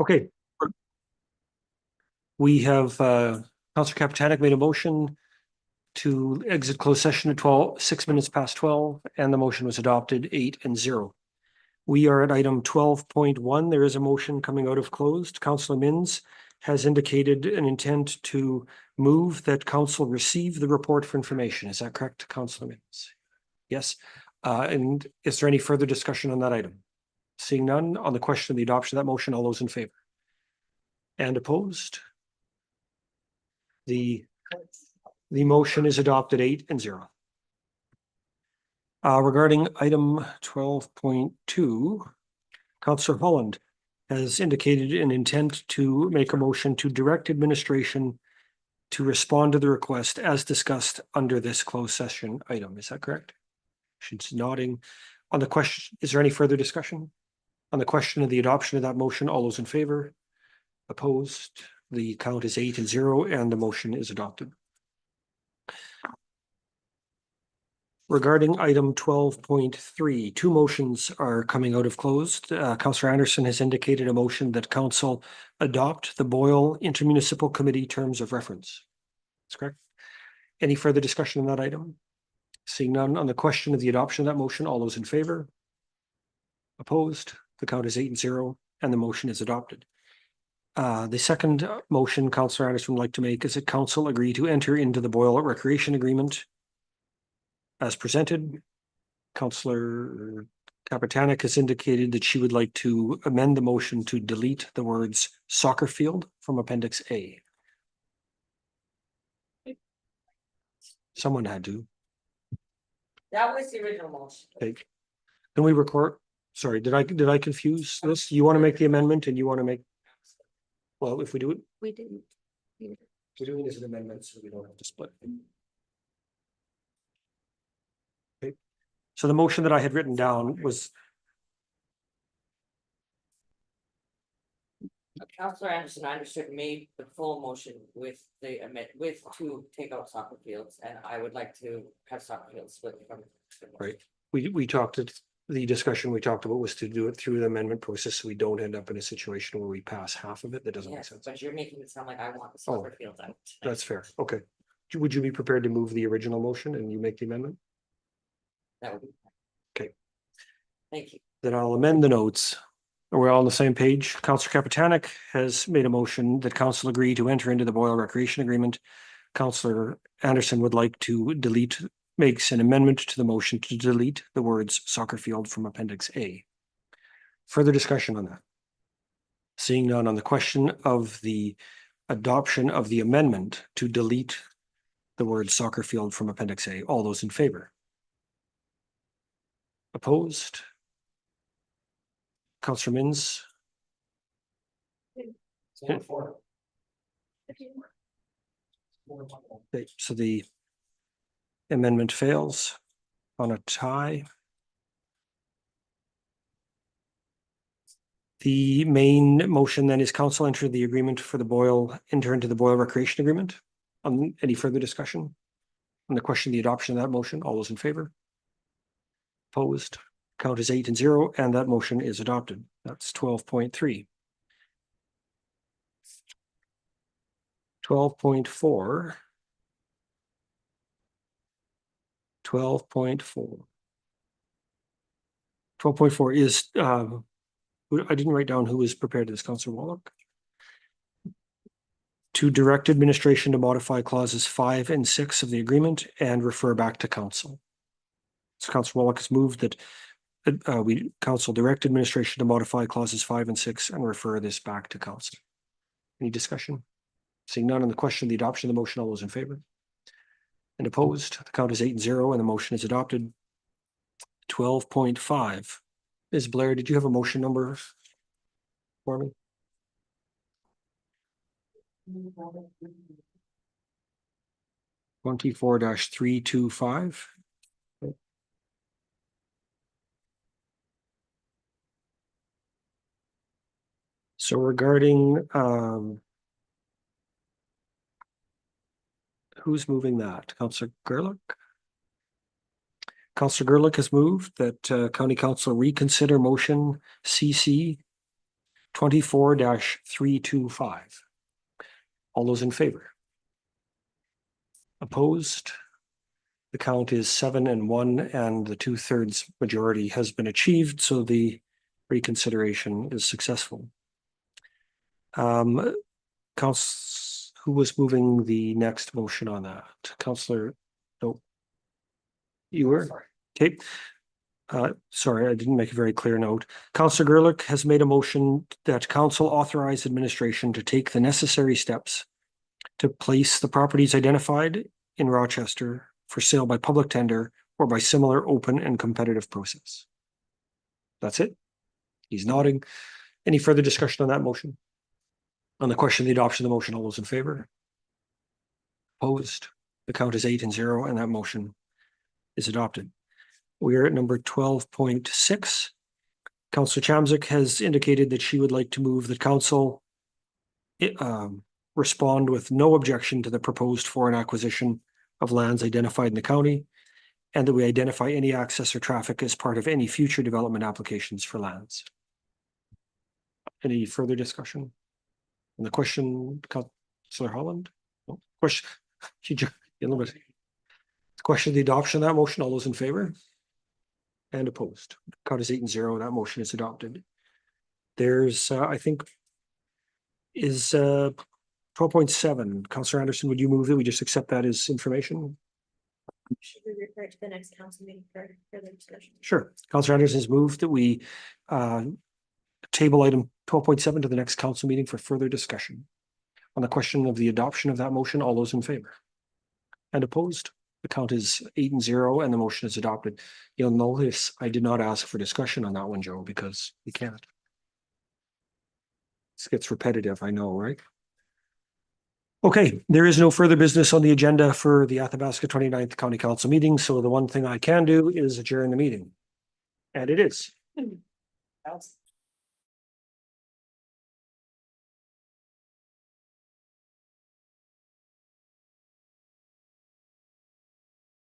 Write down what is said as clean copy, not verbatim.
Okay. We have Councillor Kapitanek made a motion to exit closed session at 6 minutes past 12, and the motion was adopted 8-0. We are at item 12.1. There is a motion coming out of closed. Councillor Minns has indicated an intent to move that council receive the report for information. Is that correct, Councillor Minns? Yes. And is there any further discussion on that item? Seeing none, on the question of the adoption of that motion, all those in favor? And opposed? The motion is adopted 8-0. Regarding item 12.2, Councillor Holland has indicated an intent to make a motion to direct administration to respond to the request as discussed under this closed session item. Is that correct? She's nodding. On the question, is there any further discussion? On the question of the adoption of that motion, all those in favor? Opposed? The count is 8-0 and the motion is adopted. Regarding item 12.3, two motions are coming out of closed. Councillor Anderson has indicated a motion that council adopt the Boyle Intermunicipal Committee terms of reference. That's correct. Any further discussion on that item? Seeing none, on the question of the adoption of that motion, all those in favor? Opposed? The count is 8-0 and the motion is adopted. The second motion Councillor Anderson would like to make is that council agree to enter into the Boyle Recreation Agreement as presented. Councillor Kapitanek has indicated that she would like to amend the motion to delete the words soccer field from Appendix A. Someone had to. That was the original motion. Okay. Can we record? Sorry, did I confuse this? You want to make the amendment and you want to make? Well, if we do it. We didn't. We're doing it as an amendment, so we don't have to split. Okay. So the motion that I had written down was. Councillor Anderson, I understood made the full motion with the with to take out soccer fields, and I would like to have soccer fields split from. Right. We talked at the discussion we talked about was to do it through the amendment process, so we don't end up in a situation where we pass half of it. That doesn't make Yes, sense. but you're making it sound like I want the soccer fields out. That's fair. Okay. Would you be prepared to move the original motion and you make the amendment? That would be. Okay. Thank you. Then I'll amend the notes. We're all on the same page. Councillor Kapitanek has made a motion that council agree to enter into the Boyle Recreation Agreement. Councillor Anderson would like to makes an amendment to the motion to delete the words soccer field from Appendix A. Further discussion on that? Seeing none, on the question of the adoption of the amendment to delete the word soccer field from Appendix A, all those in favor? Opposed? Councillor Minns? Okay, so the amendment fails on a tie. The main motion then is council enter the agreement for the Boyle, enter into the Boyle Recreation Agreement. Any further discussion on the question of the adoption of that motion? All those in favor? Opposed? Count is 8-0 and that motion is adopted. That's 12.3. 12.4. 12.4 is I didn't write down who was prepared to this. Councillor Wallach. To direct administration to modify clauses 5 and 6 of the agreement and refer back to council. So Councillor Wallach has moved that council direct administration to modify clauses 5 and 6 and refer this back to council. Any discussion? Seeing none on the question of the adoption of the motion, all those in favor? And opposed? The count is 8-0 and the motion is adopted. 12.5. Ms. Blair, did you have a motion number for me? 24-325. So regarding who's moving that? Councillor Gerlach? Councillor Gerlich has moved that County Council reconsider motion CC 24-325. All those in favor? Opposed? The count is 7-1 and the 2/3 majority has been achieved, so the reconsideration is successful. Who was moving the next motion on that? Councillor, no. You were? Okay. Sorry, I didn't make a very clear note. Councillor Gerlich has made a motion that council authorize administration to take the necessary steps to place the properties identified in Rochester for sale by public tender or by similar open and competitive process. That's it. He's nodding. Any further discussion on that motion? On the question of the adoption of the motion, all those in favor? Opposed? The count is 8-0 and that motion is adopted. We are at number 12.6. Councillor Chamzik has indicated that she would like to move the council respond with no objection to the proposed foreign acquisition of lands identified in the county, and that we identify any access or traffic as part of any future development applications for lands. Any further discussion? On the question, Councillor Holland? No. Question, a little bit. Question of the adoption of that motion, all those in favor? And opposed. Count is 8-0, that motion is adopted. There's, I think, is 12.7. Councillor Anderson, would you move that we just accept that as information? Should we refer to the next council meeting for further discussion? Sure. Councillor Anderson has moved that we table item 12.7 to the next council meeting for further discussion. On the question of the adoption of that motion, all those in favor? And opposed? The count is 8-0 and the motion is adopted. You'll notice I did not ask for discussion on that one, Joe, because we can't. This gets repetitive, I know, right? Okay, there is no further business on the agenda for the Athabasca 29th County Council meeting, so the one thing I can do is adjourn the meeting. And it is.